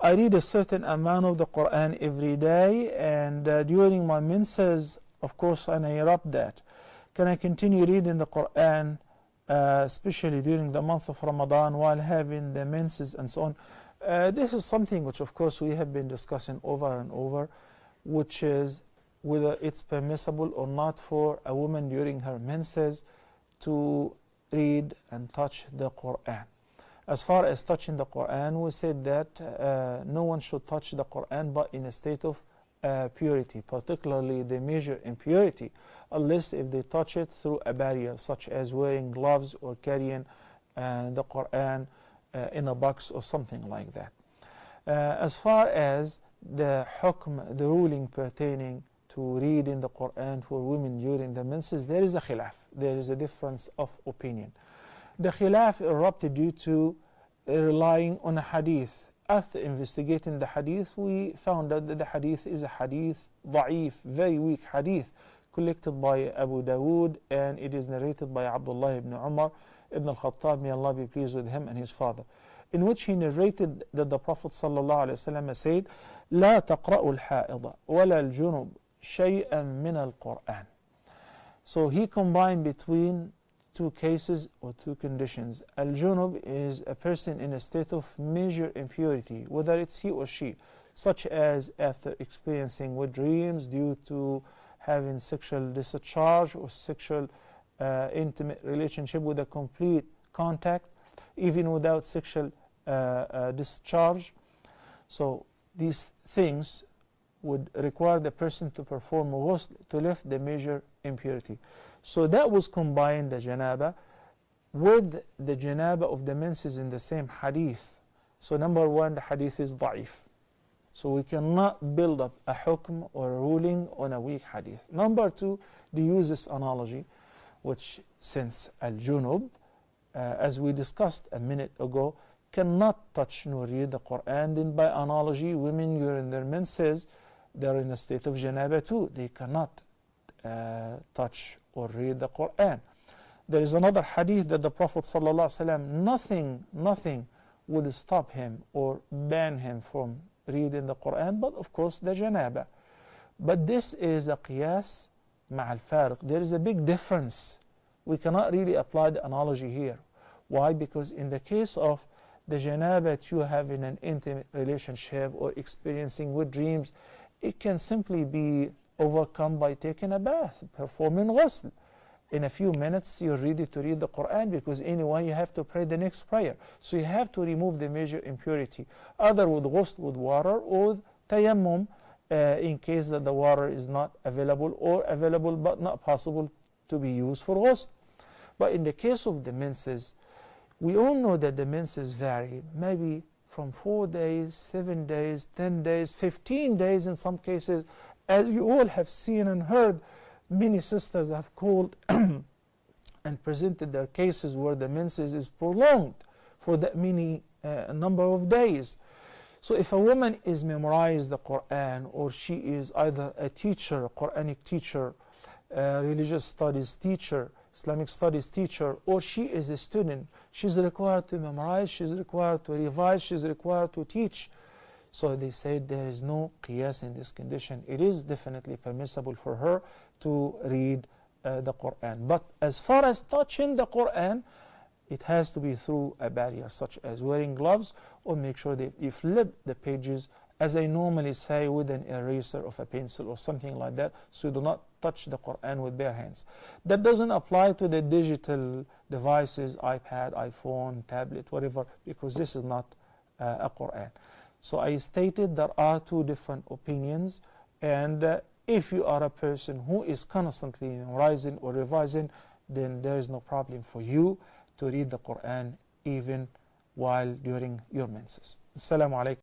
I read a certain amount of the Quran every day, and during my menses, of course, I interrupt that. Can I continue reading the Quran, especially during the month of Ramadan while having the menses and so on? This is something which, of course, we have been discussing over and over, which is whether it's permissible or not for a woman during her menses to read and touch the Quran. As far as touching the Quran, we said that no one should touch the Quran but in a state of purity, particularly the major impurity, unless if they touch it through a barrier, such as wearing gloves or carrying the Quran in a box or something like that. As far as the hukm, the ruling pertaining to reading the Quran for women during the menses, there is a khilaf, there is a difference of opinion. The khilaf erupted due to relying on a hadith. After investigating the hadith, we found out that the hadith is a hadith da'if, very weak hadith, collected by Abu Dawood, and it is narrated by Abdullah ibn Umar ibn al-Khattab, may Allah be pleased with him and his father, in which he narrated that the Prophet ﷺ said, لا تقرأوا الحائض ولا الجنب شيئا من القرآن. So he combined between two cases or two conditions. Al-Junub is a person in a state of major impurity, whether it's he or she, such as after experiencing wet dreams due to having sexual discharge or sexual intimate relationship with a complete contact, even without sexual discharge. So these things would require the person to perform ghusl to lift the major impurity. So that was combined, the janaba, with the janaba of the menses in the same hadith. So number one, the hadith is da'if. So we cannot build up a hukm or a ruling on a weak hadith. Number two, they use this analogy, which since al-junub, as we discussed a minute ago, cannot touch nor read the Quran, then by analogy, women during their menses, they're in a state of janaba too. They cannot touch or read the Quran. There is another hadith that the Prophet ﷺ, nothing would stop him or ban him from reading the Quran, but of course the janaba. But this is a qiyas ma'al fariq. There is a big difference. We cannot really apply the analogy here. Why? Because in the case of the janaba that you have in an intimate relationship or experiencing with dreams, it can simply be overcome by taking a bath, performing ghusl. In a few minutes you're ready to read the Quran, because anyway you have to pray the next prayer. So you have to remove the major impurity, either with ghusl with water or tayammum, in case that the water is not available, or available but not possible to be used for ghusl. But in the case of the menses, we all know that the menses vary, maybe from 4 days, 7 days, 10 days, 15 days in some cases. As you all have seen and heard, many sisters have called and presented their cases where the menses is prolonged for that many number of days. So if a woman is memorized the Quran, or she is either a teacher, a Quranic teacher, religious studies teacher, Islamic studies teacher, or she is a student, she's required to memorize, she's required to revise, she's required to teach. So they said there is no qiyas in this condition. It is definitely permissible for her to read the Quran. But as far as touching the Quran, it has to be through a barrier, such as wearing gloves, or make sure that you flip the pages, as I normally say, with an eraser of a pencil or something like that, so you do not touch the Quran with bare hands. That doesn't apply to the digital devices, iPad, iPhone, tablet, whatever, because this is not a Quran. So I stated there are two different opinions, and if you are a person who is constantly memorizing or revising, then there is no problem for you to read the Quran even while during your menses. Assalamu alaikum.